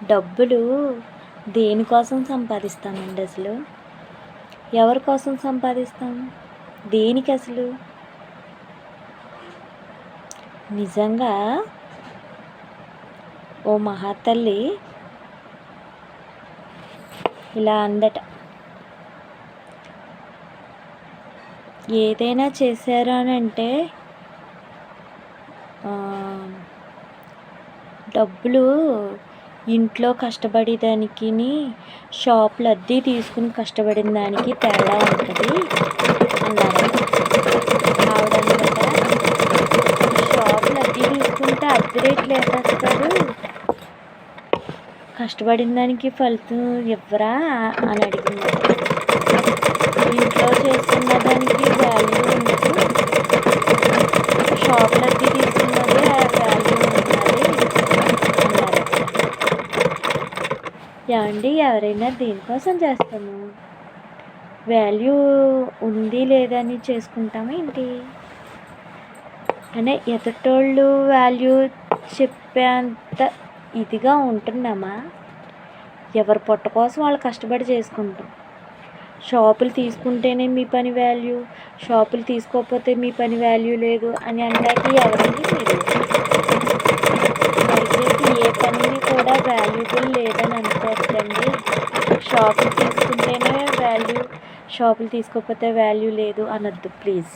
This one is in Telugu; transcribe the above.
డబ్బులు దేనికోసం సంపాదిస్తామండి అసలు? ఎవరి కోసం సంపాదిస్తాం? దేనికి అసలు? నిజంగా ఓ మహాతల్లి ఇలా అందట, ఏదైనా చేశారు అని అంటే డబ్బులు ఇంట్లో కష్టపడేదానికి షాపులు అద్దె తీసుకుని కష్టపడిన దానికి తేడా ఉంటుంది అన్నారట. ఆవిడనమాట, షాపులు అద్దె తీసుకుంటే అద్దె రేట్లు వేసేస్తారు, కష్టపడిన దానికి ఫలితం ఇవ్వరా అని అడిగింది. ఇంట్లో చేసుకున్న దానికి వాల్యూ ఉండదు, షాపులు అద్దె తీసుకున్నదే వాల్యూ ఉంటుంది అన్నారట. ఏమండి, ఎవరైనా దేనికోసం చేస్తాము? వాల్యూ ఉంది లేదని చేసుకుంటామా ఏంటి? అంటే ఎదుటోళ్ళు వాల్యూ చెప్పేంత ఇదిగా ఉంటున్నామా? ఎవరి పొట్ట కోసం వాళ్ళు కష్టపడి చేసుకుంటాం. షాపులు తీసుకుంటేనే మీ పని వాల్యూ, షాపులు తీసుకోకపోతే మీ పని వాల్యూ లేదు అని అనడానికి ఎవరండి మీరు? దయచేసి ఏ పనిని కూడా వాల్యూబుల్ లేదని అనుకోవద్దండి. షాపులు తీసుకుంటేనే వాల్యూ, షాపులు తీసుకోకపోతే వాల్యూ లేదు అనొద్దు ప్లీజ్.